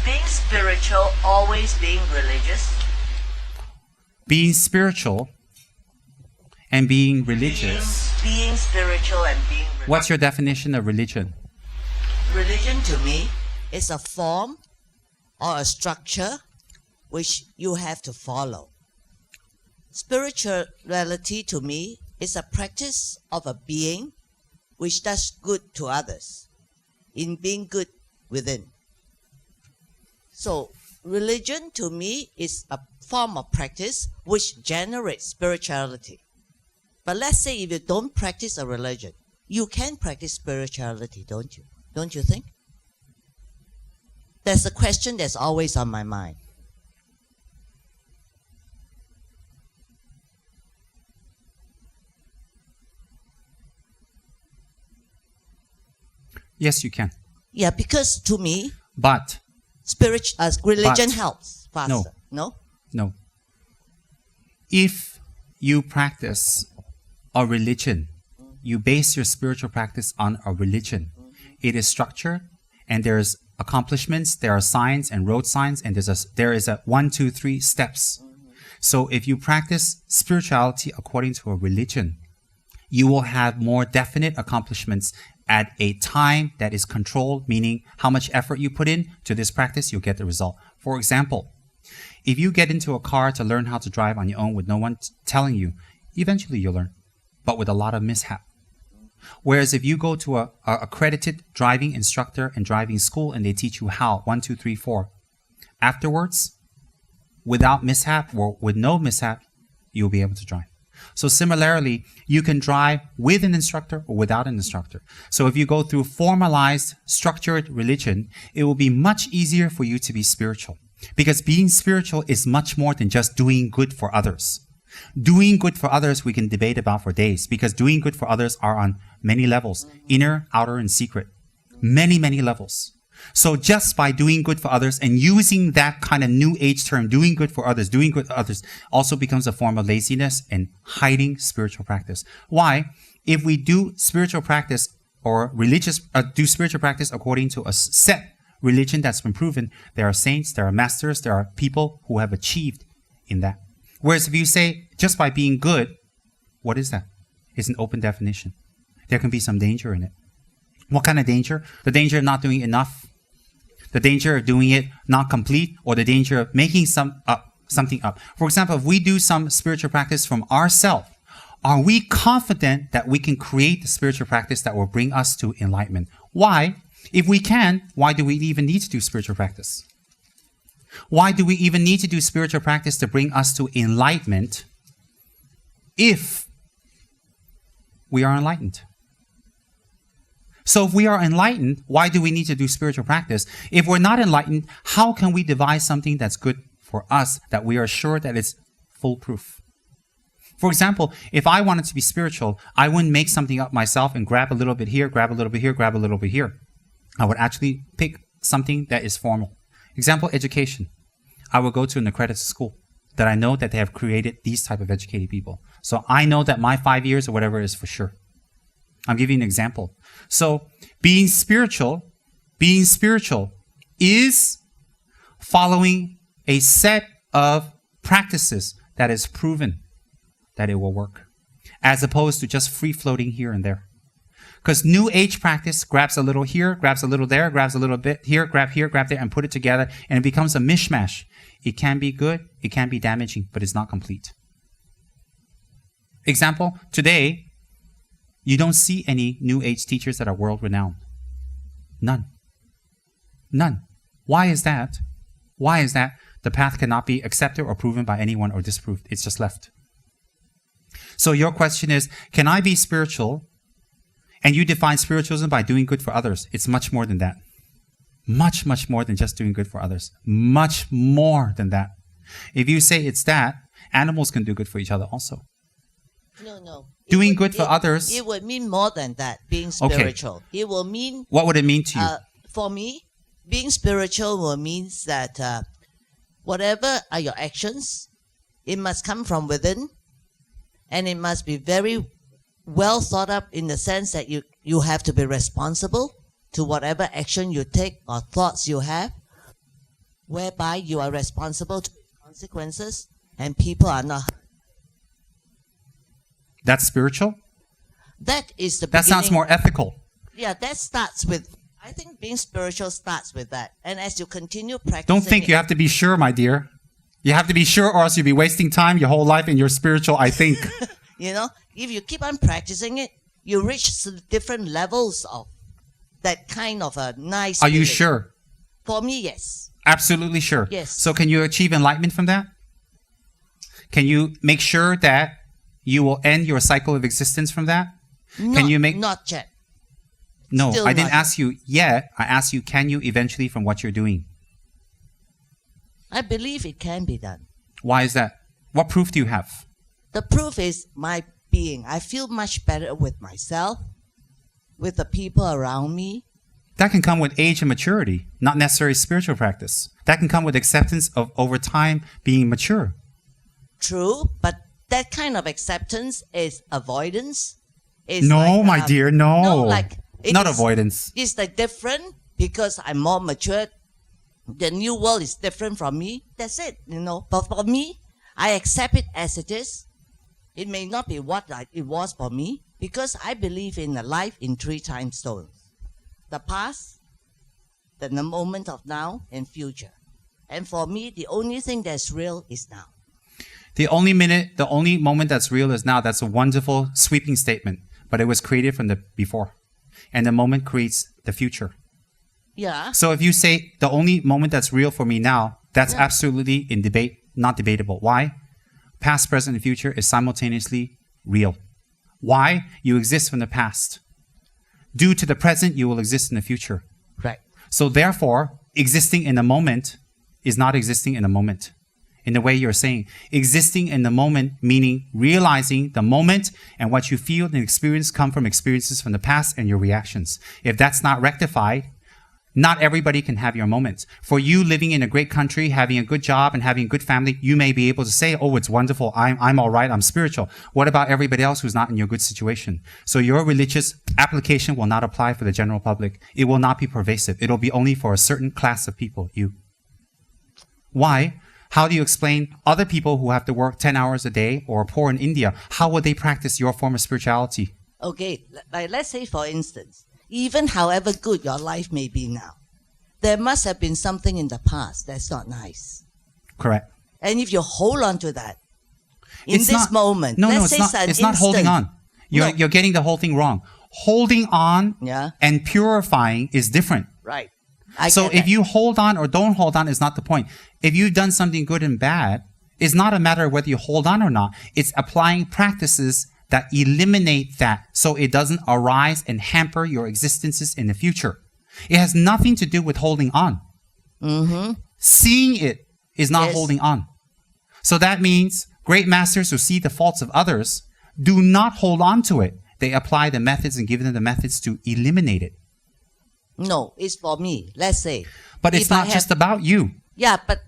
being spiritual always being religious? Being spiritual and being religious. Being spiritual and being religious. What's your definition of religion? Religion to me is a form or a structure which you have to follow. Spirituality to me is a practice of a being which does good to others in being good within. So religion to me is a form of practice which generates spirituality. But let's say if you don't practice a religion, you can practice spirituality, don't you? Don't you think? That's a question that's always on my mind. Yes, you can. Yeah, because to me, But religion But- helps faster. No? no. If you practice a religion, you base your spiritual practice on a religion. It is structured, and there's accomplishments, there are signs and road signs, and there is a 1, 2, 3 steps. So if you practice spirituality according to a religion, you will have more definite accomplishments at a time that is controlled, meaning how much effort you put in to this practice, you'll get the result. For example, if you get into a car to learn how to drive on your own with no one telling you, eventually you'll learn, but with a lot of mishap. Whereas if you go to a accredited driving instructor and driving school and they teach you how, 1, 2, 3, 4, afterwards, without mishap or with no mishap, you'll be able to drive. So similarly, you can drive with an instructor or without an instructor. So if you go through formalized, structured religion, it will be much easier for you to be spiritual. Because being spiritual is much more than just doing good for others. Doing good for others we can debate about for days, because doing good for others are on many levels, inner, outer, and secret. Many, many levels. So just by doing good for others and using that kind of new age term, doing good for others, also becomes a form of laziness and hiding spiritual practice. Why? If we do spiritual practice or do spiritual practice according to a set religion that's been proven, there are saints, there are masters, there are people who have achieved in that. Whereas if you say just by being good, what is that? It's an open definition. There can be some danger in it. What kind of danger? The danger of not doing enough, the danger of doing it not complete, or the danger of making something up. For example, if we do some spiritual practice from ourselves, are we confident that we can create the spiritual practice that will bring us to enlightenment? Why? If we can, why do we even need to do spiritual practice? Why do we even need to do spiritual practice to bring us to enlightenment if we are enlightened? So if we are enlightened, why do we need to do spiritual practice? If we're not enlightened, how can we devise something that's good for us that we are sure that it's foolproof? For example, if I wanted to be spiritual, I wouldn't make something up myself and grab a little bit here, grab a little bit here, grab a little bit here. I would actually pick something that is formal. Example, education. I would go to an accredited school that I know that they have created these type of educated people. So I know that my 5 years or whatever is for sure. I'm giving you an example. So being spiritual is following a set of practices that is proven that it will work, as opposed to just free-floating here and there. Because New Age practice grabs a little here, grabs a little there, grabs a little bit here, grab there, and put it together, and it becomes a mishmash. It can be good, it can be damaging, but it's not complete. Example, today, you don't see any New Age teachers that are world-renowned. None. None. Why is that? Why is that? The path cannot be accepted or proven by anyone or disproved. It's just left. So your question is, can I be spiritual? And you define spiritualism by doing good for others. It's much more than that. Much, much more than just doing good for others. Much more than that. If you say it's that, animals can do good for each other also. No. Doing good for others. It would mean more than that, being spiritual. Okay. It will mean... What would it mean to you? For me, being spiritual will mean that whatever are your actions, it must come from within, and it must be very well thought up in the sense that you have to be responsible to whatever action you take or thoughts you have. whereby you are responsible to consequences and people are not. That's spiritual? That is the That sounds beginning. more ethical. Yeah, that starts with, I think being spiritual starts with that. And as you continue practicing Don't think you have to be sure, my dear. You have to be sure or else you'll be wasting time your whole life in your spiritual I think. if you keep on practicing it, you reach different levels of that kind of a nice Are you feeling. sure? For me, yes. Absolutely sure. Yes. So can you achieve enlightenment from that? Can you make sure that you will end your cycle of existence from that? Not, you make- Not yet. No, Still I didn't not ask you yet. I asked you, can you eventually from what you're doing? I believe it can be done. Why is that? What proof do you have? The proof is my being. I feel much better with myself, with the people around me. That can come with age and maturity, not necessarily spiritual practice. That can come with acceptance of over time being mature. True, but that kind of acceptance is avoidance. It's No, like, my dear, no. No, like it Not is- avoidance. It's like different because I'm more matured. The new world is different from me. That's it, But for me, I accept it as it is. It may not be what it was for me because I believe in a life in 3 time zones: the past, the moment of now, and future. And for me, the only thing that's real is now. The only moment that's real is now. That's a wonderful, sweeping statement. But it was created from the before. And the moment creates the future. Yeah. So if you say the only moment that's real for me now, that's Yeah. absolutely in debate, not debatable. Why? Past, present, and future is simultaneously real. Why? You exist from the past. Due to the present, you will exist in the future. Right. So therefore, existing in the moment is not existing in the moment. In the way you're saying, existing in the moment, meaning realizing the moment and what you feel and experience come from experiences from the past and your reactions. If that's not rectified, not everybody can have your moments. For you living in a great country, having a good job and having a good family, you may be able to say, oh, it's wonderful. I'm all right. I'm spiritual. What about everybody else who's not in your good situation? So your religious application will not apply for the general public. It will not be pervasive. It'll be only for a certain class of people, you. Why? How do you explain other people who have to work 10 hours a day or are poor in India? How would they practice your form of spirituality? Okay, like let's say for instance, even however good your life may be now, there must have been something in the past that's not nice. Correct. And if you hold on to that, in It's this not- moment, No, let's say it's not holding on. You're getting the whole thing wrong. Holding on Yeah. and purifying is different. Right. So if you hold on or don't hold on is not the point. If you've done something good and bad, it's not a matter of whether you hold on or not. It's applying practices that eliminate that so it doesn't arise and hamper your existences in the future. It has nothing to do with holding on. Mm-hmm. Seeing it is not Yes. holding on. So that means great masters who see the faults of others do not hold on to it. They apply the methods and give them the methods to eliminate it. No, it's for me. Let's say. But it's If I not just about you. Yeah, but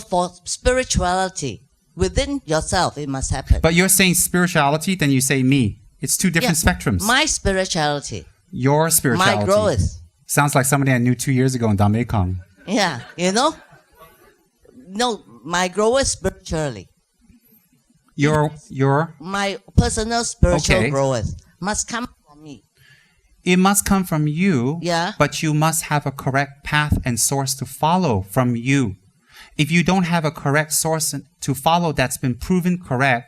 for spirituality, within yourself, it must happen. But you're saying spirituality, then you say me. It's two different spectrums. My spirituality, Your spirituality. my growth. Sounds like somebody I knew 2 years ago in Damekong. Yeah, No, my growth spiritually. Your My personal spiritual Okay. growth must come from me. it must come from you, Yeah. but you must have a correct path and source to follow from you. If you don't have a correct source to follow that's been proven correct,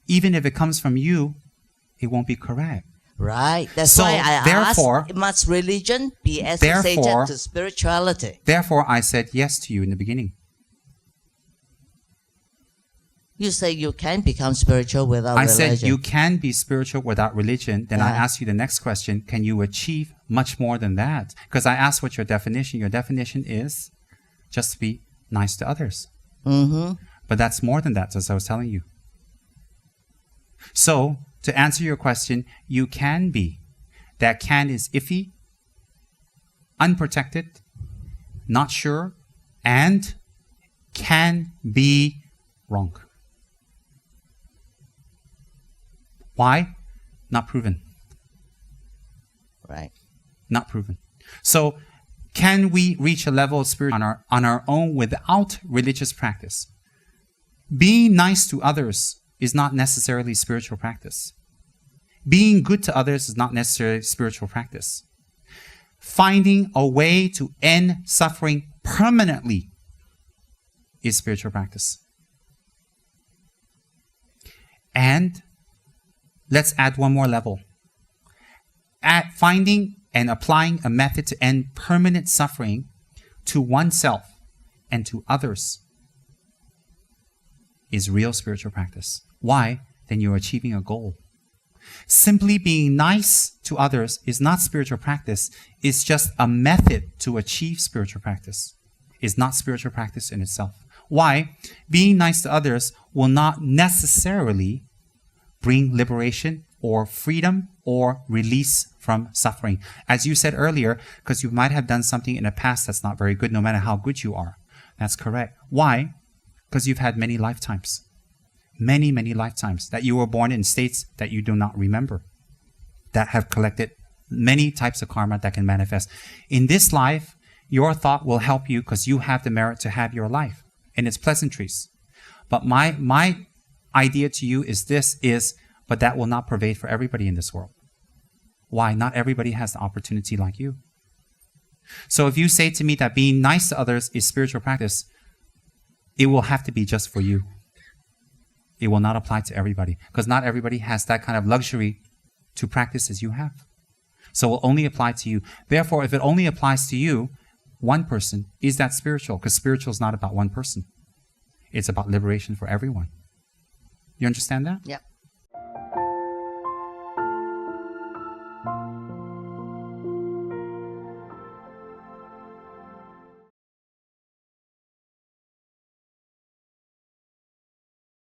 even if it comes from you, it won't be correct. Right. That's So, why I therefore- asked, must religion be associated Therefore- to spirituality? Therefore, I said yes to you in the beginning. You say you can become spiritual without I religion. said you can be spiritual without religion. Then I Yeah. asked you the next question, can you achieve much more than that? Because I asked what your definition. Your definition is just to be nice to others. Mm-hmm. But that's more than that, as I was telling you. So, to answer your question, you can be. That can is iffy, unprotected, not sure, and can be wrong. Why? Not proven. Right. Not proven. So, Can we reach a level of spirit on our own without religious practice? Being nice to others is not necessarily spiritual practice. Being good to others is not necessarily spiritual practice. Finding a way to end suffering permanently is spiritual practice. And let's add one more level. At finding and applying a method to end permanent suffering to oneself and to others is real spiritual practice. Why? Then you're achieving a goal. Simply being nice to others is not spiritual practice. It's just a method to achieve spiritual practice. It's not spiritual practice in itself. Why? Being nice to others will not necessarily bring liberation or freedom or release from suffering. As you said earlier, because you might have done something in the past that's not very good, no matter how good you are. That's correct. Why? Because you've had many lifetimes. Many, many lifetimes that you were born in states that you do not remember, that have collected many types of karma that can manifest. In this life, your thought will help you because you have the merit to have your life and its pleasantries. But my idea to you is but that will not pervade for everybody in this world. Why? Not everybody has the opportunity like you. So if you say to me that being nice to others is spiritual practice, it will have to be just for you. It will not apply to everybody because not everybody has that kind of luxury to practice as you have. So it will only apply to you. Therefore, if it only applies to you, one person, is that spiritual? Because spiritual is not about one person. It's about liberation for everyone. You understand that? Yeah.